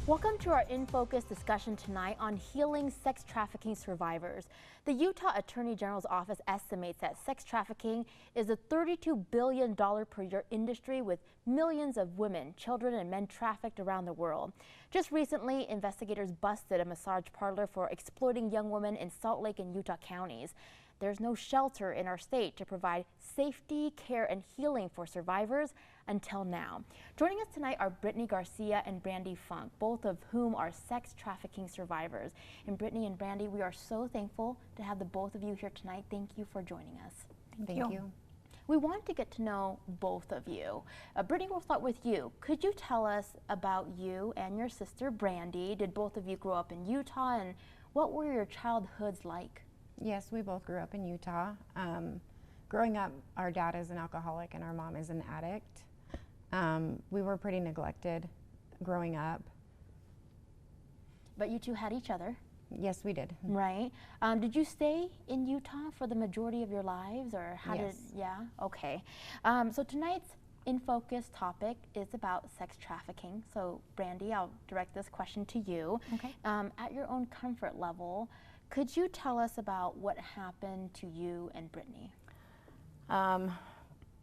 Welcome to our In Focus discussion tonight on healing sex trafficking survivors. The Utah Attorney General's office estimates that sex trafficking is a $32 billion per year industry with millions of women, children, and men trafficked around the world. Just recently, investigators busted a massage parlor for exploiting young women in Salt Lake and Utah counties. There's no shelter in our state to provide safety, care, and healing for survivors until now. Joining us tonight are Brittany Garcia and Brandy Funk, both of whom are sex trafficking survivors. And Brittany and Brandy, we are so thankful to have the both of you here tonight. Thank you for joining us. Thank you. We want to get to know both of you. Brittany, we'll start with you. Could you tell us about you and your sister Brandy? Did both of you grow up in Utah, and what were your childhoods like? Yes, we both grew up in Utah. Growing up, our dad is an alcoholic and our mom is an addict. We were pretty neglected growing up. But you two had each other. Yes, we did. Right. Did you stay in Utah for the majority of your lives, or how Yes. yeah, okay. So tonight's In Focus topic is about sex trafficking. So Brandy, I'll direct this question to you. Okay. At your own comfort level, could you tell us about what happened to you and Brittany?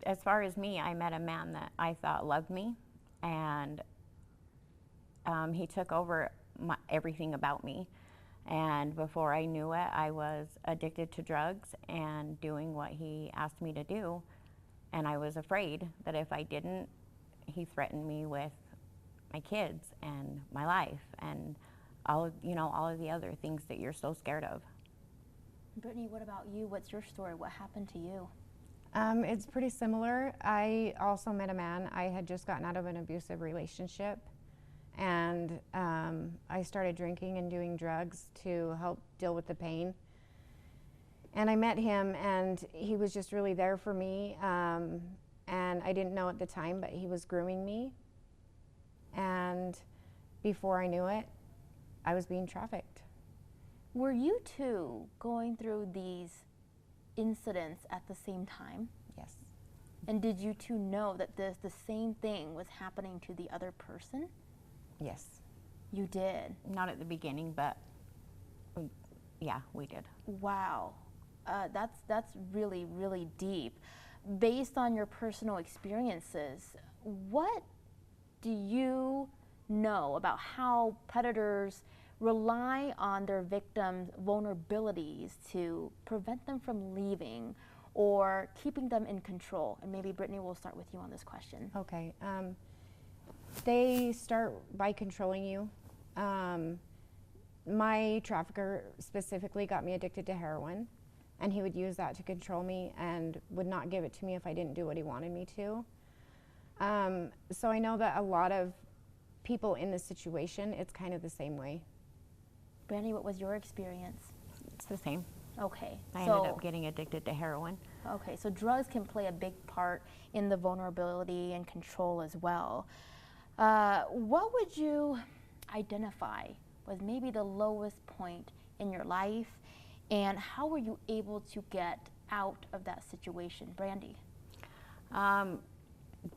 As far as me, I met a man that I thought loved me, and he took over everything about me. And before I knew it, I was addicted to drugs and doing what he asked me to do. And I was afraid that if I didn't, he threatened me with my kids and my life and all of the other things that you're so scared of. Brittany, what about you? What's your story? What happened to you? It's pretty similar. I also met a man. I had just gotten out of an abusive relationship, and I started drinking and doing drugs to help deal with the pain. And I met him, and he was just really there for me. And I didn't know at the time, but he was grooming me. And before I knew it, I was being trafficked. Were you two going through these incidents at the same time? Yes. And did you two know that the same thing was happening to the other person? Yes. You did? Not at the beginning, but yeah, we did. Wow. That's really, really deep. Based on your personal experiences, what do you know about how predators rely on their victims' vulnerabilities to prevent them from leaving or keeping them in control? And maybe Brittany, will start with you on this question. Okay. They start by controlling you. My trafficker specifically got me addicted to heroin, and he would use that to control me and would not give it to me if I didn't do what he wanted me to. So I know that a lot of people in this situation, it's kind of the same way. Brandy, what was your experience? It's the same. Okay. I ended up getting addicted to heroin. Okay, so drugs can play a big part in the vulnerability and control as well. What would you identify was maybe the lowest point in your life, and how were you able to get out of that situation? Brandy?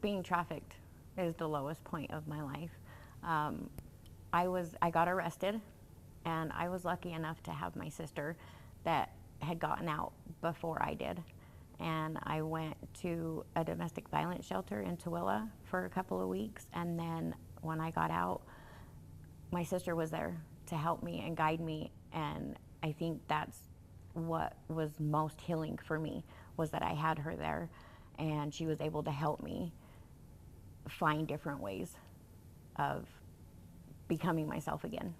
Being trafficked is the lowest point of my life. I got arrested, and I was lucky enough to have my sister that had gotten out before I did. And I went to a domestic violence shelter in Tooele for a couple of weeks, and then when I got out, my sister was there to help me and guide me, and I think that's what was most healing for me, was that I had her there, and she was able to help me find different ways of becoming myself again.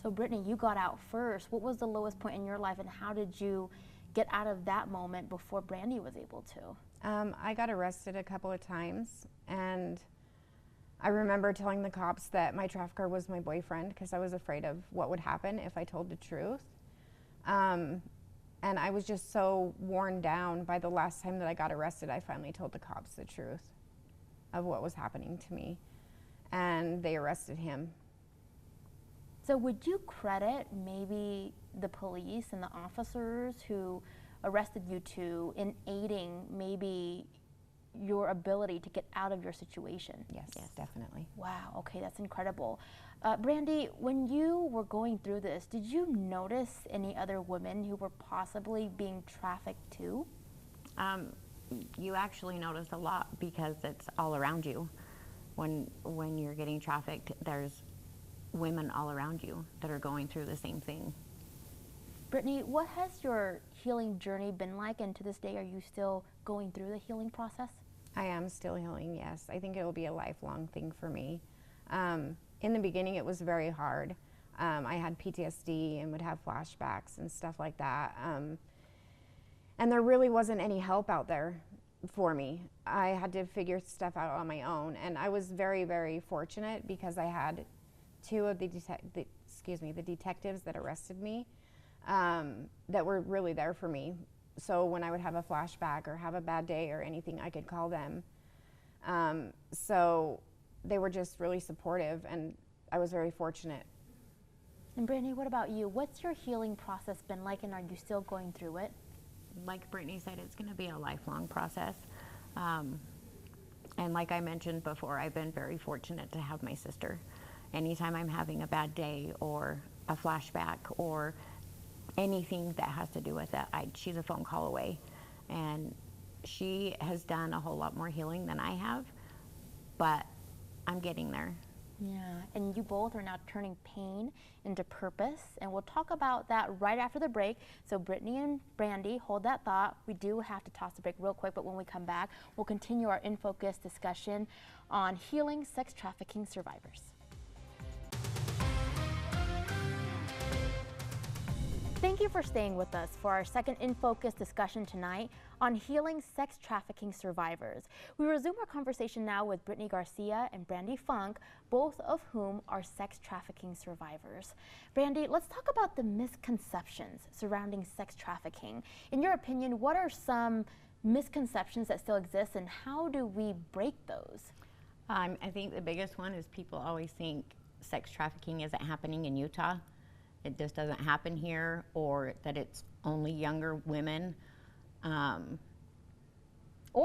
So Brittany, you got out first. What was the lowest point in your life, and how did you get out of that moment before Brandy was able to? I got arrested a couple of times, and I remember telling the cops that my trafficker was my boyfriend because I was afraid of what would happen if I told the truth. And I was just so worn down by the last time that I got arrested. I finally told the cops the truth of what was happening to me, and they arrested him. So would you credit maybe the police and the officers who arrested you two in aiding maybe your ability to get out of your situation. Yes, definitely. Wow, okay, that's incredible. Brandy, when you were going through this, did you notice any other women who were possibly being trafficked too? You actually notice a lot because it's all around you. When you're getting trafficked, there's women all around you that are going through the same thing. Brittany, what has your healing journey been like, and to this day, are you still going through the healing process? I am still healing, yes. I think it will be a lifelong thing for me. In the beginning, it was very hard. I had PTSD and would have flashbacks and stuff like that. And there really wasn't any help out there for me. I had to figure stuff out on my own, and I was very, very fortunate because I had two of the detectives that arrested me that were really there for me. So when I would have a flashback or have a bad day or anything, I could call them. So they were just really supportive, and I was very fortunate. And Brittany, what about you? What's your healing process been like, and are you still going through it? Like Brittany said, it's going to be a lifelong process. And like I mentioned before, I've been very fortunate to have my sister. Anytime I'm having a bad day or a flashback or anything that has to do with that, she's a phone call away. And she has done a whole lot more healing than I have, but I'm getting there. Yeah, and you both are now turning pain into purpose, and we'll talk about that right after the break. So Brittany and Brandy, hold that thought. We do have to toss the break real quick, but when we come back, we'll continue our In Focus discussion on healing sex trafficking survivors. Thank you for staying with us for our second In Focus discussion tonight on healing sex trafficking survivors. We resume our conversation now with Brittany Garcia and Brandy Funk, both of whom are sex trafficking survivors. Brandy, let's talk about the misconceptions surrounding sex trafficking. In your opinion, what are some misconceptions that still exist, and how do we break those? I think the biggest one is people always think sex trafficking isn't happening in Utah. It just doesn't happen here, or that it's only younger women. Or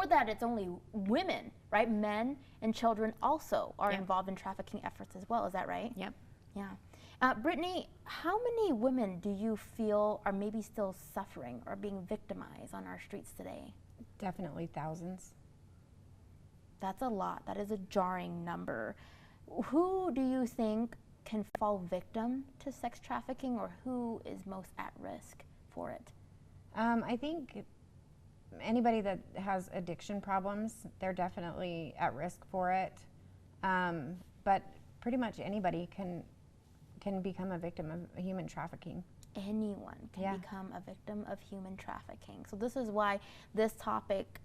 that it's only women, right? Men and children also are involved in trafficking efforts as well. Is that right? Yep. Yeah. Brittany, how many women do you feel are maybe still suffering or being victimized on our streets today? Definitely thousands. That's a lot. That is a jarring number. Who do you think can fall victim to sex trafficking, or who is most at risk for it? I think anybody that has addiction problems, they're definitely at risk for it. But pretty much anybody can become a victim of human trafficking. Anyone can become a victim of human trafficking. So this is why this topic,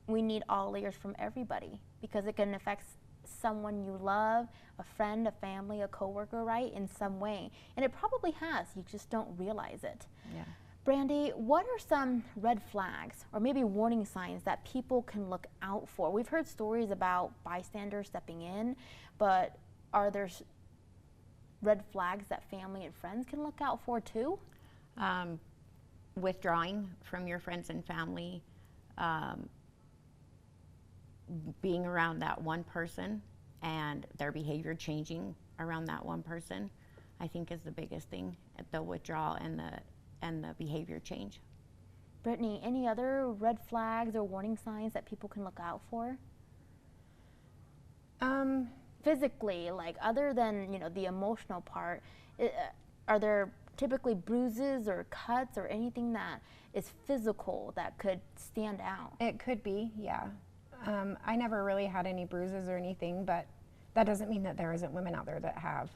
we need all layers from everybody, because it can affect someone you love, a friend, a family, a coworker, right, in some way. And it probably has, you just don't realize it. Yeah. Brandy, what are some red flags or maybe warning signs that people can look out for? We've heard stories about bystanders stepping in, but are there red flags that family and friends can look out for too? Withdrawing from your friends and family, being around that one person and their behavior changing around that one person, I think is the biggest thing, the withdrawal and the behavior change. Brittany, any other red flags or warning signs that people can look out for? Physically, like other than, the emotional part, are there typically bruises or cuts or anything that is physical that could stand out? It could be, yeah. I never really had any bruises or anything, but that doesn't mean that there isn't women out there that have.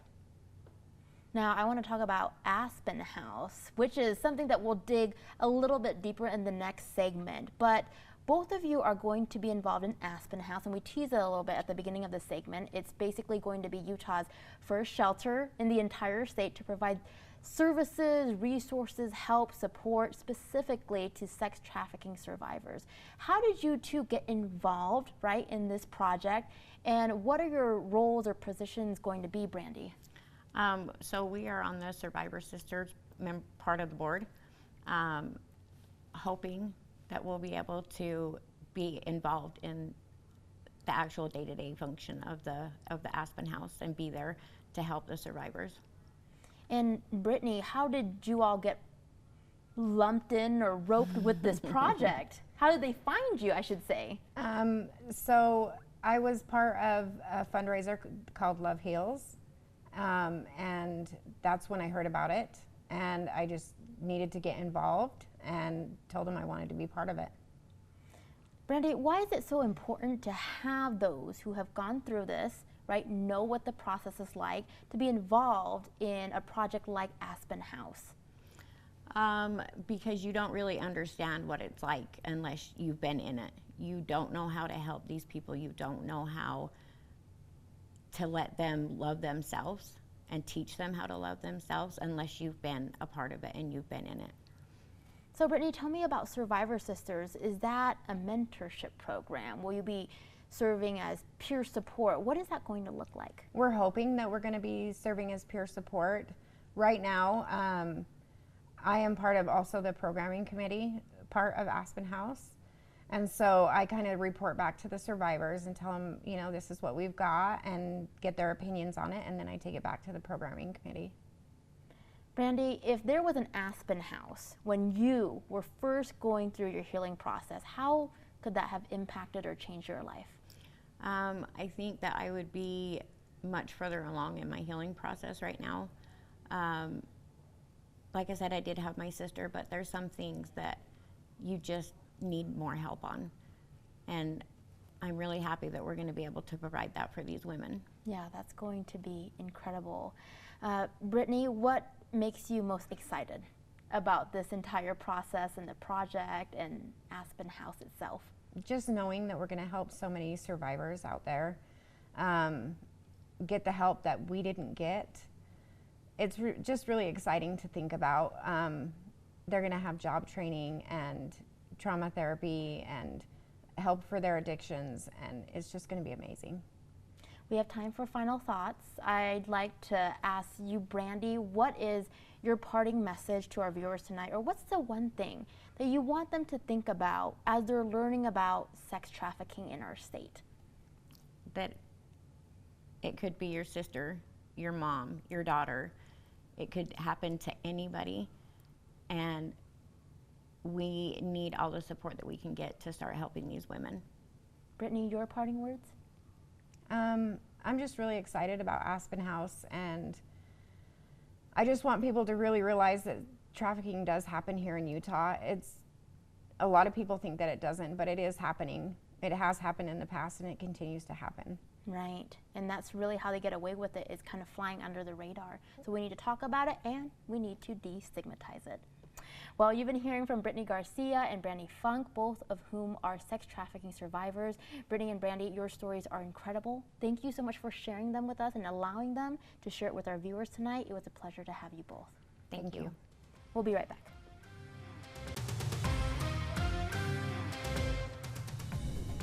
Now, I want to talk about Aspen House, which is something that we'll dig a little bit deeper in the next segment. But both of you are going to be involved in Aspen House, and we teased it a little bit at the beginning of the segment. It's basically going to be Utah's first shelter in the entire state to provide services, resources, help, support specifically to sex trafficking survivors. How did you two get involved, right, in this project, and what are your roles or positions going to be, Brandy? So we are on the Survivor Sisters part of the board, hoping that we'll be able to be involved in the actual day-to-day function of the Aspen House and be there to help the survivors. And Brittany, how did you all get lumped in or roped with this project? How did they find you, I should say? So I was part of a fundraiser called Love Heals, and that's when I heard about it, and I just needed to get involved and told them I wanted to be part of it. Brandy, why is it so important to have those who have gone through this, right, know what the process is like, to be involved in a project like Aspen House? Because you don't really understand what it's like unless you've been in it. You don't know how to help these people. You don't know how to let them love themselves and teach them how to love themselves unless you've been a part of it and you've been in it. So Brittany, tell me about Survivor Sisters. Is that a mentorship program? Will you be serving as peer support? What is that going to look like? We're hoping that we're going to be serving as peer support. Right now, I am part of also the programming committee, part of Aspen House. And so I kind of report back to the survivors and tell them, you know, this is what we've got and get their opinions on it. And then I take it back to the programming committee. Brandy, if there was an Aspen House when you were first going through your healing process, how could that have impacted or changed your life? I think that I would be much further along in my healing process right now. Like I said, I did have my sister, but there's some things that you just need more help on. And I'm really happy that we're going to be able to provide that for these women. Yeah, that's going to be incredible. Brittany, what makes you most excited about this entire process and the project and Aspen House itself? Just knowing that we're going to help so many survivors out there get the help that we didn't get. It's just really exciting to think about. They're going to have job training and trauma therapy and help for their addictions, and it's just going to be amazing. We have time for final thoughts. I'd like to ask you, Brandy, what is your parting message to our viewers tonight, or what's the one thing that you want them to think about as they're learning about sex trafficking in our state? That it could be your sister, your mom, your daughter. It could happen to anybody, and we need all the support that we can get to start helping these women. Brittany, your parting words? I'm just really excited about Aspen House, and I just want people to really realize that trafficking does happen here in Utah. A lot of people think that it doesn't, but it is happening. It has happened in the past, and it continues to happen. Right, and that's really how they get away with it, is kind of flying under the radar. So we need to talk about it, and we need to destigmatize it. Well, you've been hearing from Brittany Garcia and Brandy Funk, both of whom are sex trafficking survivors. Brittany and Brandy, your stories are incredible. Thank you so much for sharing them with us and allowing them to share it with our viewers tonight. It was a pleasure to have you both. Thank you. We'll be right back.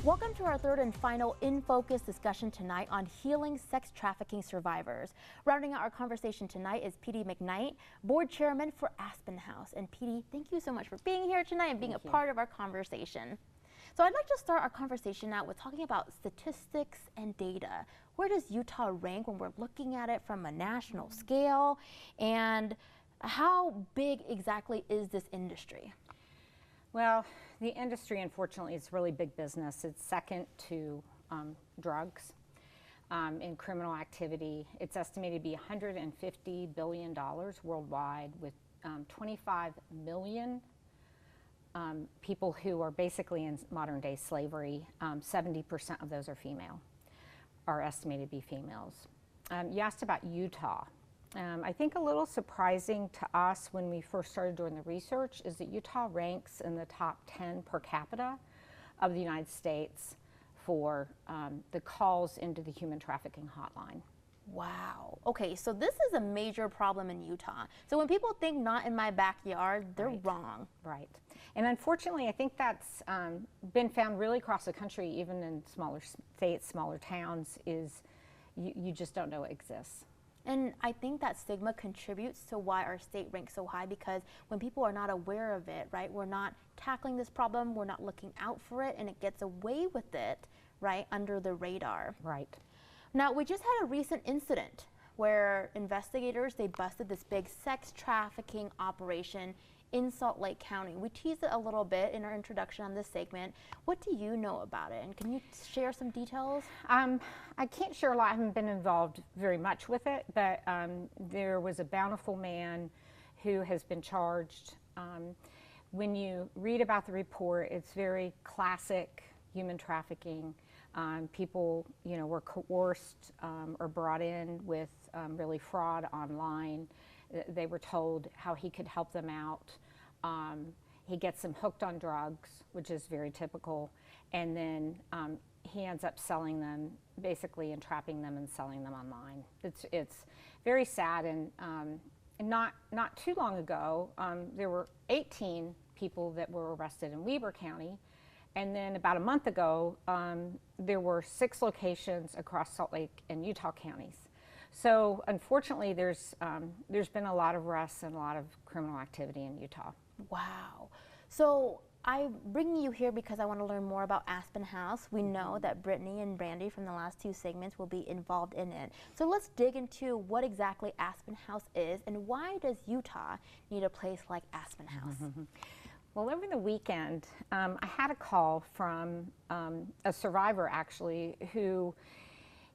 Welcome to our third and final In Focus discussion tonight on healing sex trafficking survivors. Rounding out our conversation tonight is P.D. McKnight, board chairman for Aspen House. And P.D., thank you so much for being here tonight and being a part of our conversation. So I'd like to start our conversation out with talking about statistics and data. Where does Utah rank when we're looking at it from a national scale? And how big exactly is this industry? Well, the industry, unfortunately, is really big business. It's second to drugs in criminal activity. It's estimated to be $150 billion worldwide, with 25 million people who are basically in modern day slavery. 70% of those are female, are estimated to be females. You asked about Utah. I think a little surprising to us when we first started doing the research is that Utah ranks in the top 10 per capita of the United States for the calls into the Human Trafficking Hotline. Wow. Okay, so this is a major problem in Utah. So when people think not in my backyard, they're wrong. Right. And unfortunately, I think that's been found really across the country, even in smaller states, smaller towns, is you just don't know it exists. And I think that stigma contributes to why our state ranks so high, because when people are not aware of it, right, we're not tackling this problem, we're not looking out for it, and it gets away with it, right, under the radar. Right. Now, we just had a recent incident where investigators, they busted this big sex trafficking operation in Salt Lake County. We teased it a little bit in our introduction on this segment. What do you know about it, and can you share some details? I can't share a lot. I haven't been involved very much with it, but there was a bountiful man who has been charged. When you read about the report, it's very classic human trafficking. People, were coerced or brought in with really fraud online. They were told how he could help them out. He gets them hooked on drugs, which is very typical, and then he ends up selling them, basically entrapping them and selling them online. It's very sad, and not too long ago, there were 18 people that were arrested in Weber County, and then about a month ago, there were 6 locations across Salt Lake and Utah counties. So unfortunately, there's been a lot of arrests and a lot of criminal activity in Utah. Wow. So I'm bringing you here because I want to learn more about Aspen House. We know that Brittany and Brandy from the last 2 segments will be involved in it. So let's dig into what exactly Aspen House is, and why does Utah need a place like Aspen House? Well, over the weekend, I had a call from a survivor, actually, who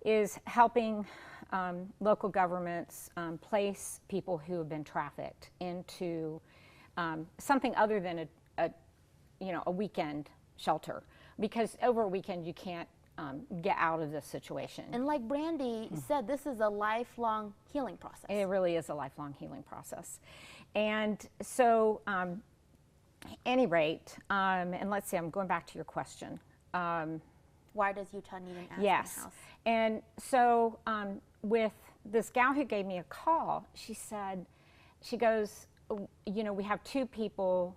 is helping local governments place people who have been trafficked into something other than a weekend shelter, because over a weekend you can't get out of this situation. And like Brandy said, this is a lifelong healing process. It really is a lifelong healing process. And so, any rate, and let's see, I'm going back to your question. Why does Utah need an Aspen House? And so with this gal who gave me a call, she goes, we have 2 people,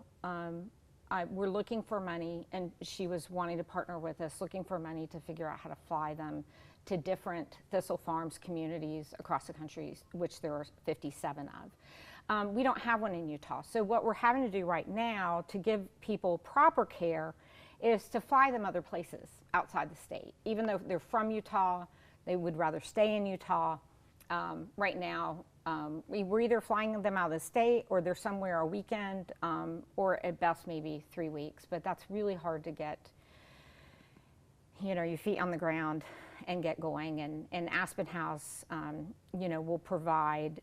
we're looking for money, and she was wanting to partner with us, looking for money to figure out how to fly them to different Thistle Farms communities across the country, which there are 57 of. We don't have one in Utah. So what we're having to do right now to give people proper care is to fly them other places outside the state. Even though they're from Utah, they would rather stay in Utah. Right now, we're either flying them out of the state, or they're somewhere a weekend, or at best maybe 3 weeks. But that's really hard to get, your feet on the ground and get going. And Aspen House, will provide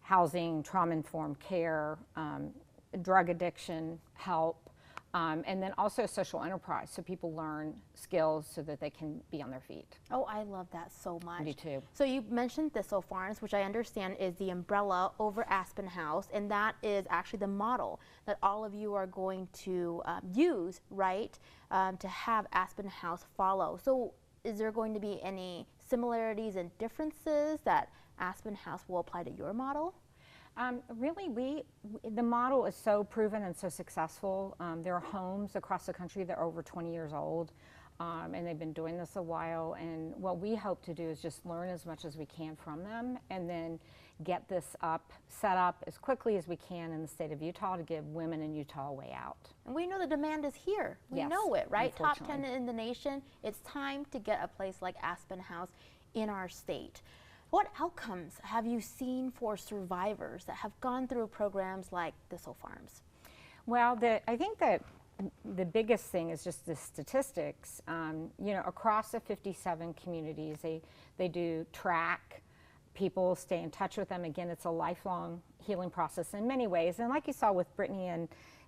housing, trauma-informed care, drug addiction help, and then also social enterprise, so people learn skills so that they can be on their feet. Oh, I love that so much. Me too. So you mentioned Thistle Farms, which I understand is the umbrella over Aspen House, and that is actually the model that all of you are going to use, right, to have Aspen House follow. So is there going to be any similarities and differences that Aspen House will apply to your model? Really, the model is so proven and so successful. There are homes across the country that are over 20 years old, and they've been doing this a while. And what we hope to do is just learn as much as we can from them, and then get this set up as quickly as we can in the state of Utah to give women in Utah a way out. And we know the demand is here. We know it, right? Top 10 in the nation. It's time to get a place like Aspen House in our state. What outcomes have you seen for survivors that have gone through programs like Thistle Farms? Well, I think that the biggest thing is just the statistics. Across the 57 communities, they do track people, stay in touch with them. Again, it's a lifelong healing process in many ways. And like you saw with Brittany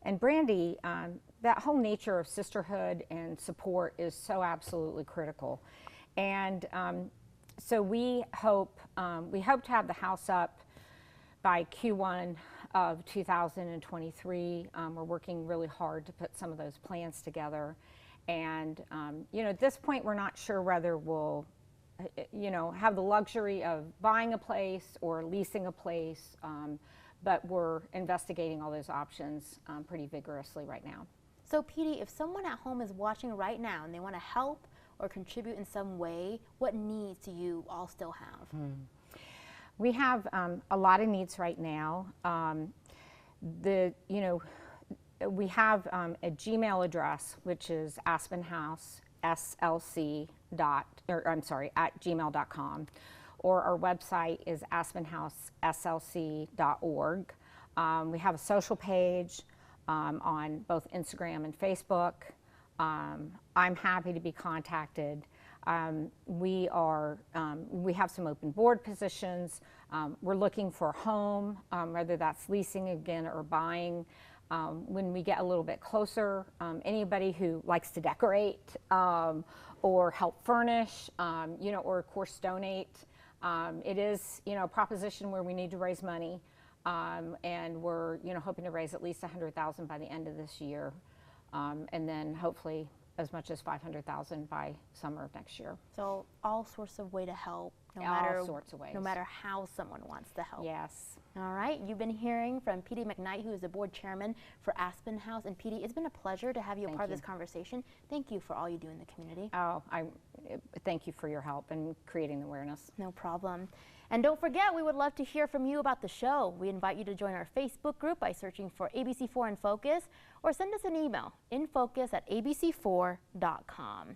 and Brandy, that whole nature of sisterhood and support is so absolutely critical. And so we hope to have the house up by Q1 of 2023. We're working really hard to put some of those plans together. And, at this point, we're not sure whether we'll, have the luxury of buying a place or leasing a place, but we're investigating all those options pretty vigorously right now. So, Petey, if someone at home is watching right now and they want to help or contribute in some way, what needs do you all still have? We have a lot of needs right now. We have a Gmail address, which is Aspen House SLC at gmail.com, or our website is aspenhouseslc.org. We have a social page on both Instagram and Facebook. I'm happy to be contacted. We have some open board positions. We're looking for a home, whether that's leasing again or buying. When we get a little bit closer, anybody who likes to decorate or help furnish, or of course donate. It is, a proposition where we need to raise money, and we're, hoping to raise at least $100,000 by the end of this year, and then hopefully as much as $500,000 by summer of next year. So all sorts of way to help, All sorts of ways. no matter how someone wants to help. Yes. All right, you've been hearing from P.D. McKnight, who is the board chairman for Aspen House. And P.D., it's been a pleasure to have you a part of this conversation. Thank you for all you do in the community. Oh, thank you for your help in creating the awareness. No problem. And don't forget, we would love to hear from you about the show. We invite you to join our Facebook group by searching for ABC4 In Focus, or send us an email, infocus@abc4.com.